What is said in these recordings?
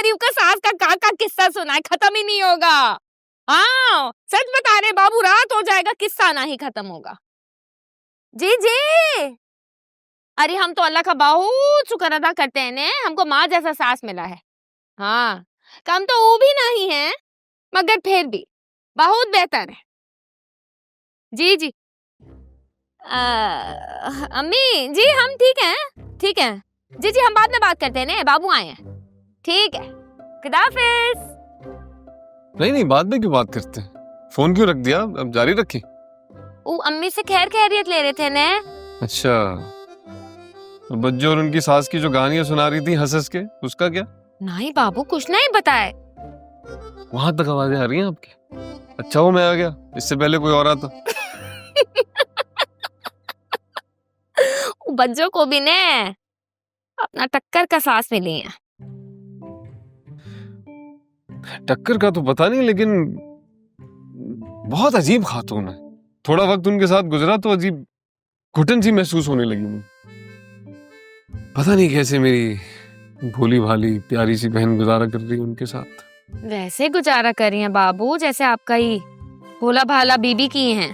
अरे का सास का का किस्सा सुनाए, खत्म ही नहीं होगा। हाँ सच बता रहे बाबू, रात हो जाएगा किस्सा ना ही खत्म होगा। जी जी, अरे हम तो अल्लाह का बहुत शुक्र अदा करते हैं ने, हमको माँ जैसा सास मिला है। हाँ कम तो वो भी नहीं है, मगर फिर भी बहुत बेहतर है। जी जी अम्मी जी हम ठीक हैं, ठीक है। जी जी हम बाद में बात करते हैं ने, बाबू आए हैं। ठीक है, खुदाफिज। नहीं नहीं, बाद में क्यों बात करते हैं, फोन क्यों रख दिया, अब जारी रखी। वो अम्मी से खैर खैरियत ले रहे थे ने। अच्छा, बच्चों और उनकी सास की जो कहानियां सुना रही थी हंस हंस के, उसका क्या? नहीं बाबू कुछ नहीं बताए। वहां तक आवाजें आ रही हैं आपकी? अच्छा वो मैं आ गया, इससे पहले कोई और आता। बच्चों को भी ने अपना टक्कर का सास मिली है। टक्कर का तो पता नहीं, लेकिन बहुत अजीब खातून है। थोड़ा वक्त उनके साथ गुजरा तो अजीब घुटन सी महसूस होने लगी मुझे। पता नहीं कैसे मेरी भोली भाली प्यारी सी बहन गुजारा कर रही है उनके साथ। वैसे गुजारा कर रही हैं बाबू जैसे आपका ही भोला भाला बीबी की हैं,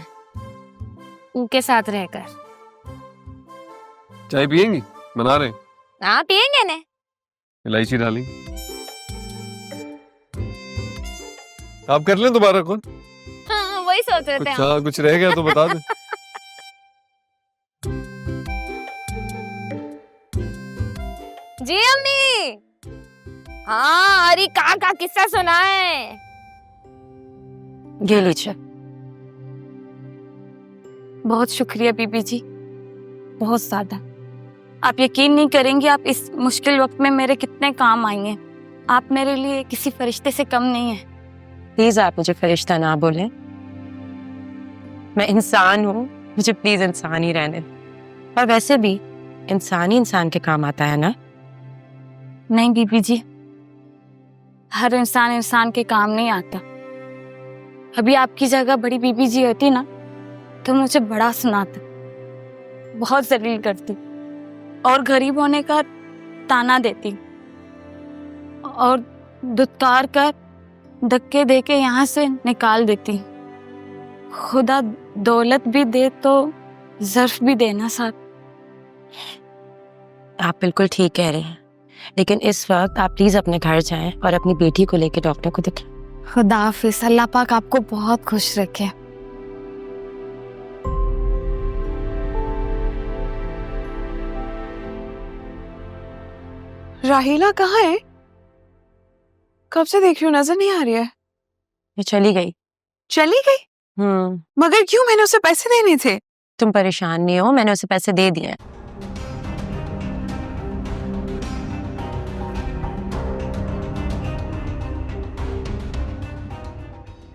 उनके साथ रहकर। चाय पियेंगी? बना रहे? हाँ पियेंगे ने। इलायची डाली? आप कर लें दोबारा कॉल। हाँ वही सोच रहे थे कुछ, हम। हाँ, कुछ रह गया तो बता दे। जी अम्मी। हाँ अरे का किस्सा सुना है। ये लीजिए। बहुत शुक्रिया बीबी जी, बहुत ज्यादा। आप यकीन नहीं करेंगी आप इस मुश्किल वक्त में मेरे कितने काम आई हैं। आप मेरे लिए किसी फरिश्ते से कम नहीं है। प्लीज आप मुझे फरिश्ता ना बोलें, मैं इंसान हूँ, मुझे प्लीज इंसान ही रहने। और वैसे भी इंसान ही इंसान के काम आता है ना। नहीं बीबी जी, हर इंसान इंसान के काम नहीं आता। अभी आपकी जगह बड़ी बीबी जी होती ना तो मुझे बड़ा सुनाता, बहुत जलील करती और गरीब होने का ताना देती और दुत्कार कर धक्के देके यहाँ से निकाल देती। खुदा दौलत भी दे तो ज़र्फ भी देना साथ। आप बिल्कुल ठीक कह रहे हैं, लेकिन इस वक्त आप प्लीज अपने घर जाएं और अपनी बेटी को लेकर डॉक्टर को दिखाएं। खुदा हाफिज, अल्लाह पाक आपको बहुत खुश रखे। राहीला कहाँ है? कब से देख रही हूँ, नजर नहीं आ रही है। ये चली गई। चली गई? मगर क्यों? मैंने उसे पैसे देने थे। तुम परेशान नहीं हो, मैंने उसे पैसे दे दिए हैं।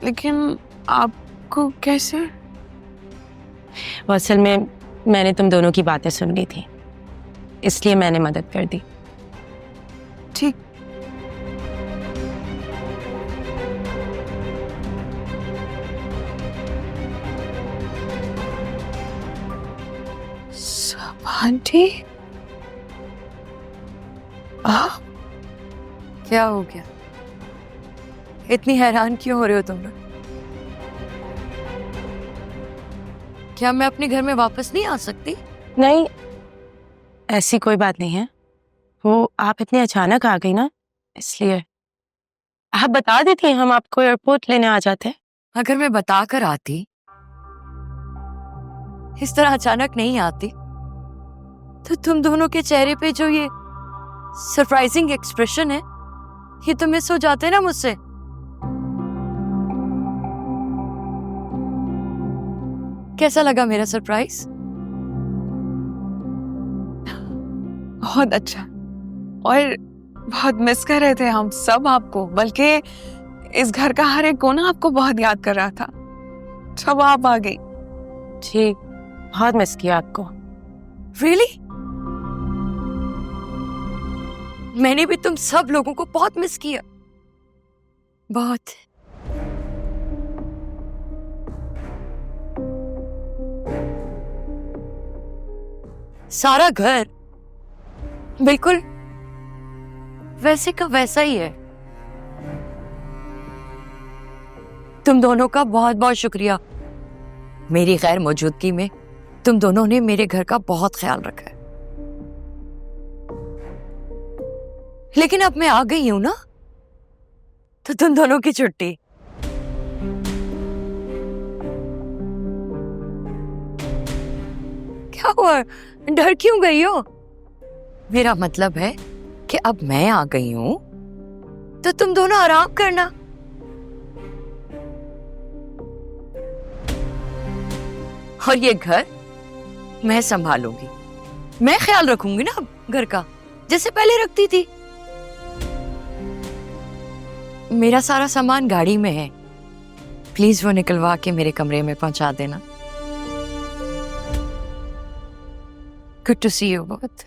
लेकिन आपको कैसे? वो असल में मैंने तुम दोनों की बातें सुन ली थी, इसलिए मैंने मदद कर दी। ठीक। आंटी, क्या हो गया? इतनी हैरान क्यों हो रहे हो तुम लोग? क्या मैं अपने घर में वापस नहीं आ सकती? नहीं, ऐसी कोई बात नहीं है। वो आप इतने अचानक आ गई ना, इसलिए। आप बता देती, हम आपको एयरपोर्ट लेने आ जाते। अगर मैं बता कर आती, इस तरह अचानक नहीं आती, तो तुम दोनों के चेहरे पे जो ये सरप्राइजिंग एक्सप्रेशन है, ये तो मिस हो जाते ना मुझसे। कैसा लगा मेरा सरप्राइज? बहुत अच्छा। और बहुत मिस कर रहे थे हम सब आपको, बल्कि इस घर का हर एक कोना आपको बहुत याद कर रहा था जब आप आ गई। ठीक, बहुत मिस किया आपको। Really? मैंने भी तुम सब लोगों को बहुत मिस किया, बहुत। सारा घर बिल्कुल वैसे का वैसा ही है। तुम दोनों का बहुत बहुत शुक्रिया। मेरी गैर मौजूदगी में तुम दोनों ने मेरे घर का बहुत ख्याल रखा है। लेकिन अब मैं आ गई हूं ना, तो तुम दोनों की छुट्टी। क्या हुआ, डर क्यों गई हो? मेरा मतलब है कि अब मैं आ गई हूं तो तुम दोनों आराम करना। और ये घर मैं संभालूंगी, मैं ख्याल रखूंगी ना घर का, जैसे पहले रखती थी। मेरा सारा सामान गाड़ी में है, प्लीज वो निकलवा के मेरे कमरे में पहुंचा देना। Good to see you both.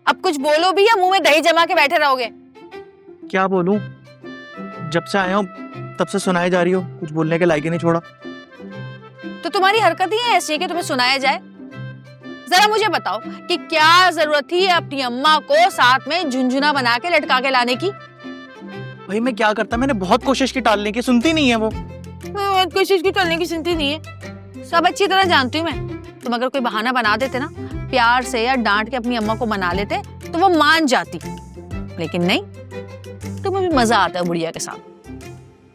अब कुछ बोलो भी या मुंह में दही जमा के बैठे रहोगे? क्या बोलूं? जब से आया हूँ तब से सुनाई जा रही हो, कुछ बोलने के लायक ही नहीं छोड़ा। तो तुम्हारी हरकत ही है ऐसी कि तुम्हें सुनाया जाए। जरा मुझे बताओ कि क्या जरूरत थी अपनी अम्मा को साथ में झुंझुना बना के लटका के लाने की? भाई मैं क्या करता, मैंने बहुत कोशिश की टालने की, सुनती नहीं है वो। कोशिश की टलने की सुनती नहीं है, सब अच्छी तरह जानती हूँ मैं। तुम अगर कोई बहाना बना देते ना, प्यार से या डांट के अपनी अम्मा को मना लेते तो वो मान जाती, लेकिन नहीं, तुम्हें भी मजा आता है बुढ़िया के साथ।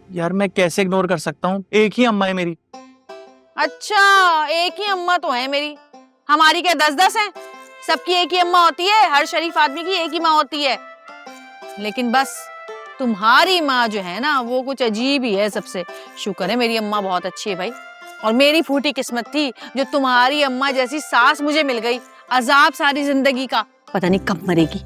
यार मैं कैसे इग्नोर कर सकता हूँ, एक ही अम्मा है मेरी। अच्छा, एक ही अम्मा तो है मेरी, हमारी क्या 10-10 हैं? सबकी एक ही अम्मा होती है, हर शरीफ आदमी की एक ही माँ होती है। लेकिन बस तुम्हारी माँ जो है ना, वो कुछ अजीब ही है सबसे। शुक्र है मेरी अम्मा बहुत अच्छी है भाई, और मेरी फूटी किस्मत थी जो तुम्हारी अम्मा जैसी सास मुझे मिल गई। अजाब सारी जिंदगी का, पता नहीं कब मरेगी।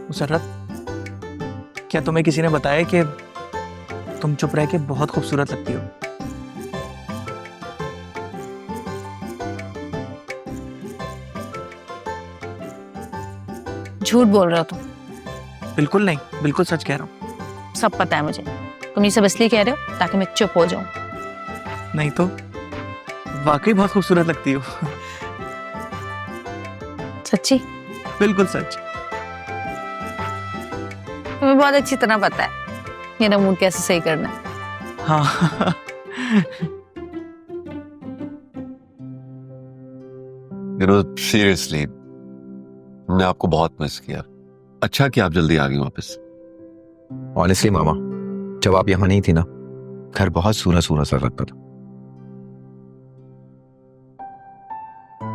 मुसर्रत, क्या तुम्हें किसी ने बताया कि तुम चुप रह के बहुत खूबसूरत लगती हो? झूठ बोल रहे हो तुम? बिल्कुल नहीं, बिल्कुल सच कह रहा हूँ। सब पता है मुझे, तुम ये सब इसलिए कह रहे हो ताकि मैं चुप हो जाऊं। नहीं तो वाकई बहुत खूबसूरत लगती हो। सच्ची? बिल्कुल सच। तुम्हें बहुत अच्छी तरह पता है मेरा मूड कैसे सही करना है। हाँ। सीरियसली मैंने आपको बहुत मिस किया। अच्छा कि आप जल्दी आ गई वापस। ऑनेस्टली मामा, जब आप यहाँ नहीं थी ना, घर बहुत सूना सूना सा लगता था।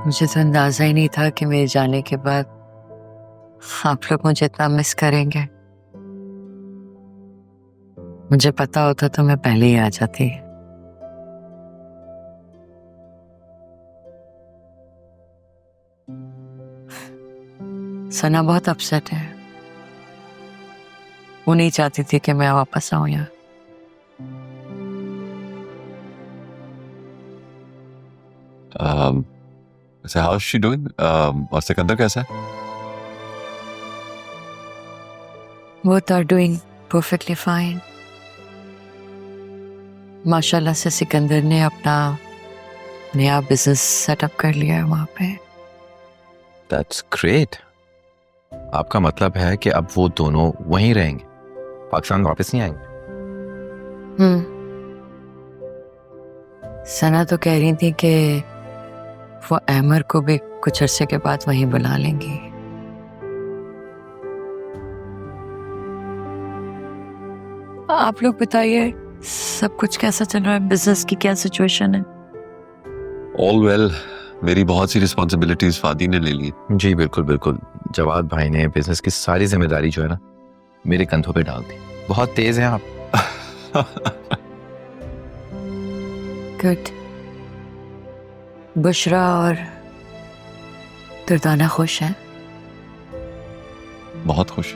मुझे तो अंदाजा ही नहीं था कि मेरे जाने के बाद आप लोग मुझे इतना मिस करेंगे। मुझे पता होता तो मैं पहले ही आ जाती। सना बहुत अपसेट है, वो नहीं चाहती थी कि मैं वापस आऊं यहाँ। How is she doing? और सिकंदर कैसा है? Both are doing perfectly fine. माशाल्लाह से सिकंदर ने अपना नया बिजनेस सेटअप कर लिया है वहां पे। That's great. आपका मतलब है कि अब वो दोनों वहीं रहेंगे, पाकिस्तान वापस नहीं आएंगे? सना तो कह रही थी कि वो अहमर को भी कुछ अरसे के बाद वहीं बुला लेंगी। आप लोग बताइए, सब कुछ कैसा चल रहा है? बिजनेस की क्या सिचुएशन है? All well. मेरी बहुत सी रिस्पॉन्सिबिलिटीज फादी ने ले ली। जी बिल्कुल बिल्कुल। जवाद भाई ने बिजनेस की सारी जिम्मेदारी जो है ना, मेरे कंधों पे डाल दी। बहुत तेज हैं आप। गुड। बुशरा और दुर्दाना खुश हैं? बहुत खुश।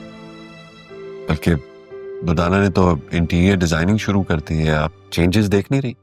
बल्कि दुर्दाना ने तो इंटीरियर डिजाइनिंग शुरू कर दी है। आप चेंजेस देख नहीं रही?